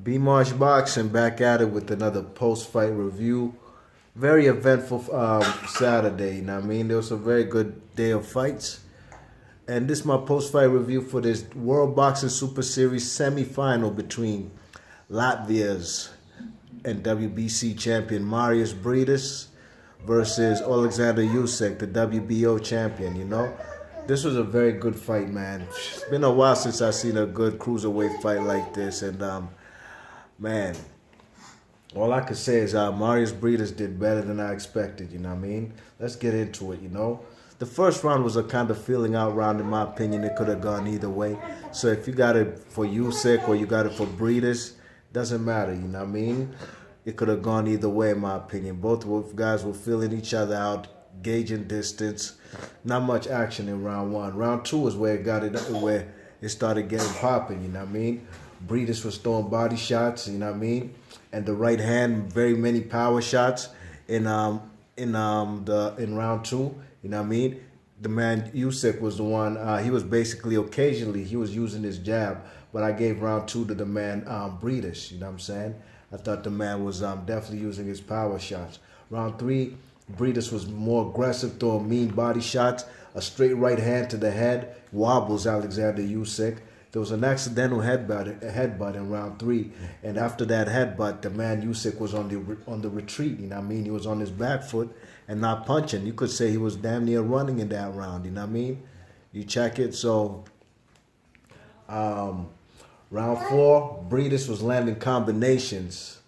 B-Marsh Boxing back at it with another post-fight review. Very eventful Saturday, you know what I mean? There was a very good day of fights. And this is my post-fight review for this World Boxing Super Series semi-final between Latvia's and WBC champion Mairis Briedis versus Oleksandr Usyk, the WBO champion, you know? This was a very good fight, man. It's been a while since I've seen a good cruiserweight fight like this, and man, all I could say is Mairis Briedis did better than I expected, you know what I mean? Let's get into it, you know? The first round was a kind of feeling out round, in my opinion. It could have gone either way. So if you got it for Usyk or you got it for Briedis, doesn't matter, you know what I mean? It could have gone either way, in my opinion. Both guys were feeling each other out, gauging distance. Not much action in round one. Round two is where it started getting popping, you know what I mean? Briedis was throwing body shots, you know what I mean? And the right hand, very many power shots in round two, you know what I mean? The man Usyk was the one. He was basically occasionally he was using his jab, but I gave round two to the man Briedis. You know what I'm saying? I thought the man was definitely using his power shots. Round three, Briedis was more aggressive, throwing mean body shots. A straight right hand to the head wobbles Oleksandr Usyk. There was an accidental headbutt in round three, and after that headbutt, the man Usyk was on the retreat. You know what I mean? He was on his back foot and not punching. You could say he was damn near running in that round. You know what I mean? You check it. So, round four, Briedis was landing combinations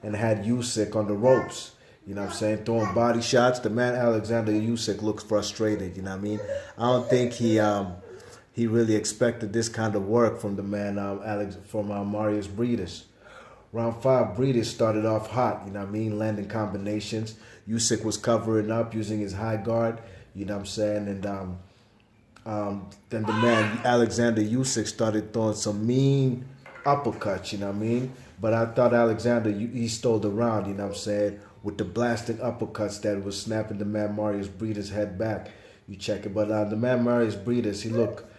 and had Usyk on the ropes. You know what I'm saying? Throwing body shots. The man Oleksandr Usyk looks frustrated. You know what I mean? I don't think he really expected this kind of work from the man Mairis Briedis. Round five, Briedis started off hot, you know what I mean, landing combinations. Usyk was covering up using his high guard, you know what I'm saying, and then the man Oleksandr Usyk started throwing some mean uppercuts, you know what I mean. But I thought Oleksandr, he stole the round, you know what I'm saying, with the blasting uppercuts that was snapping the man Mairis Briedis' head back. You check it, but the man Mairis Briedis, he looked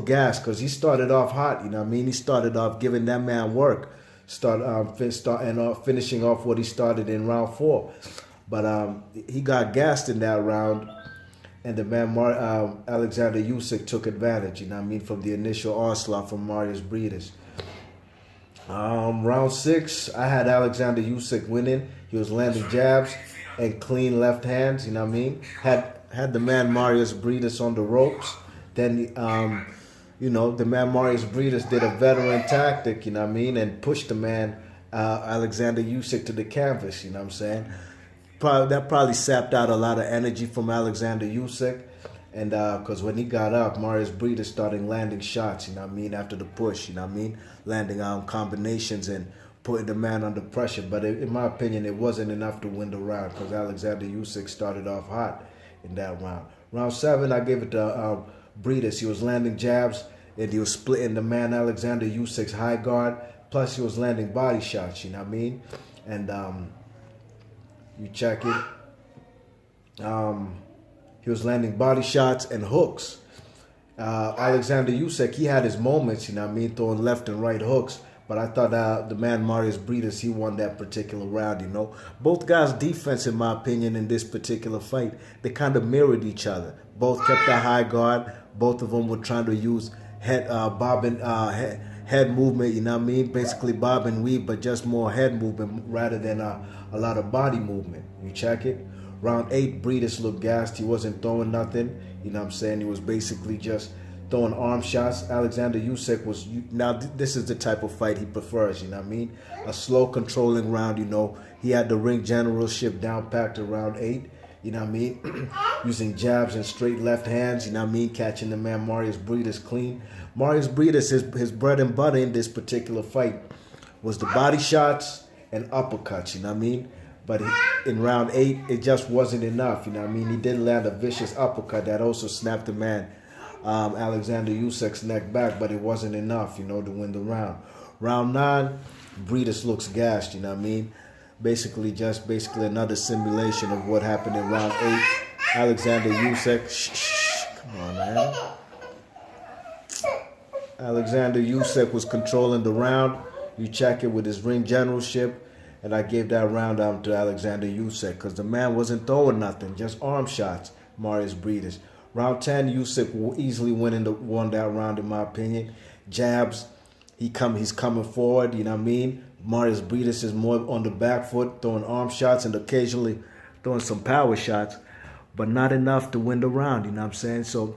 gassed because he started off hot. You know what I mean? He started off giving that man work, finishing off what he started in round four. But he got gassed in that round, and the man Oleksandr Usyk took advantage. You know what I mean? From the initial onslaught from Mairis Briedis. Round six, I had Oleksandr Usyk winning. He was landing jabs and clean left hands. You know what I mean? Had the man Mairis Briedis on the ropes. Then, the man Mairis Briedis did a veteran tactic, you know what I mean, and pushed the man Oleksandr Usyk to the canvas, you know what I'm saying. That probably sapped out a lot of energy from Oleksandr Usyk, and because when he got up, Mairis Briedis started landing shots, you know what I mean, after the push, you know what I mean, landing combinations and putting the man under pressure. But in my opinion, it wasn't enough to win the round because Oleksandr Usyk started off hot in that round. Round seven, I gave it to Briedis. He was landing jabs and he was splitting the man Oleksandr Usyk's high guard. Plus, he was landing body shots. You know what I mean? And you check it. He was landing body shots and hooks. Oleksandr Usyk, he had his moments. You know what I mean? Throwing left and right hooks. But I thought the man Mairis Briedis, he won that particular round, you know. Both guys' defense, in my opinion, in this particular fight, they kind of mirrored each other. Both kept a high guard. Both of them were trying to use head movement, you know what I mean? Basically bob and weave, but just more head movement rather than a lot of body movement. You check it? Round eight, Briedis looked gassed. He wasn't throwing nothing. You know what I'm saying? He was basically just throwing arm shots. Oleksandr Usyk was, now this is the type of fight he prefers, you know what I mean? A slow controlling round, you know. He had the ring generalship down packed to round eight, you know what I mean? Using jabs and straight left hands, you know what I mean? Catching the man Mairis Briedis clean. Mairis Briedis, his bread and butter in this particular fight was the body shots and uppercuts, you know what I mean? But in round eight, it just wasn't enough, you know what I mean? He did land a vicious uppercut that also snapped the man Oleksandr Usyk's neck back, but it wasn't enough, you know, to win the round. Round nine, Briedis looks gassed, you know what I mean? Basically another simulation of what happened in round eight. Oleksandr Usyk, come on, man. Oleksandr Usyk was controlling the round. You check it with his ring generalship. And I gave that round to Oleksandr Usyk because the man wasn't throwing nothing, just arm shots. Mairis Briedis. Round 10, Usyk easily won that round in my opinion. Jabs, he's coming forward. You know what I mean? Mairis Briedis is more on the back foot, throwing arm shots and occasionally throwing some power shots, but not enough to win the round. You know what I'm saying? So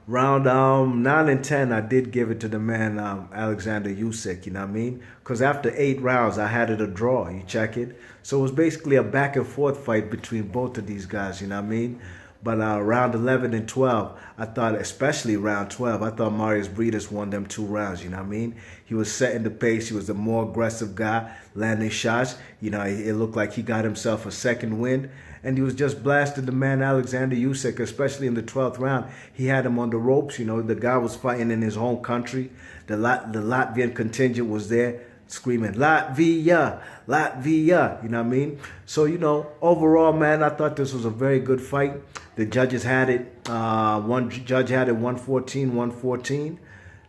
round 9 and 10, I did give it to the man Oleksandr Usyk, you know what I mean? Because after 8 rounds, I had it a draw. You check it. So it was basically a back and forth fight between both of these guys, you know what I mean? But round 11 and 12, I thought, especially round 12, I thought Mairis Briedis won them 2 rounds, you know what I mean? He was setting the pace. He was the more aggressive guy, landing shots. You know, it looked like he got himself a second win. And he was just blasting the man Oleksandr Usyk, especially in the 12th round. He had him on the ropes. You know, the guy was fighting in his home country. The Latvian contingent was there screaming, Latvia, Latvia, you know what I mean? So, you know, overall, man, I thought this was a very good fight. The judges had it, one judge had it 114-114.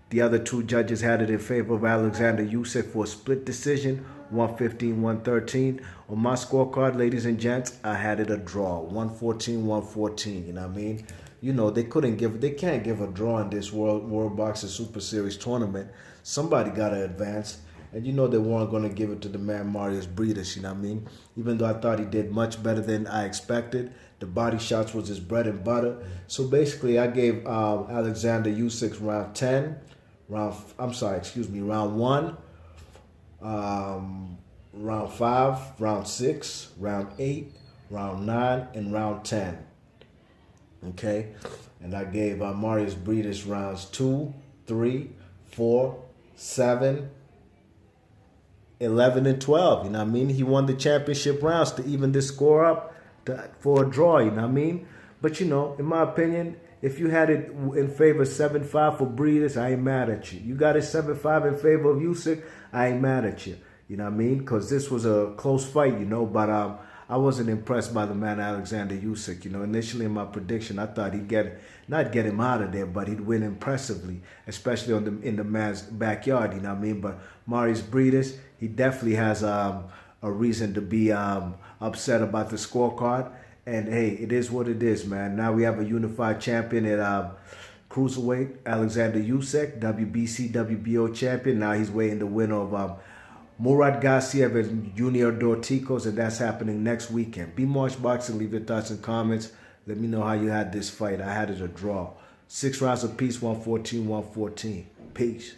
The other 2 judges had it in favor of Oleksandr Usyk for a split decision, 115-113. On my scorecard, ladies and gents, I had it a draw, 114-114, you know what I mean? You know, they can't give a draw in this World Boxing Super Series tournament. Somebody got to advance. And you know they weren't going to give it to the man Mairis Briedis, you know what I mean? Even though I thought he did much better than I expected. The body shots was his bread and butter. So basically I gave Oleksandr Usyk round 1, round 5, round 6, round 8, round 9, and round 10. Okay? And I gave Mairis Briedis rounds 2, 3, 4, 7, 11 and 12, you know what I mean? He won the championship rounds to even this score up for a draw, you know what I mean? But, you know, in my opinion, if you had it in favor 7-5 for Briedis, I ain't mad at you. You got it 7-5 in favor of Usyk, I ain't mad at you. You know what I mean? Because this was a close fight, you know, but I wasn't impressed by the man Oleksandr Usyk. You know, initially in my prediction, I thought he'd not get him out of there, but he'd win impressively, especially in the man's backyard. You know what I mean? But Mairis Briedis, he definitely has a reason to be upset about the scorecard. And hey, it is what it is, man. Now we have a unified champion at cruiserweight, Oleksandr Usyk, WBC, WBO champion. Now he's waiting the winner of Murat Gassiev and Junior Dorticos, and that's happening next weekend. Be March Boxing. Leave your thoughts and comments. Let me know how you had this fight. I had it a draw. 6 rounds apiece, 114-114. Peace.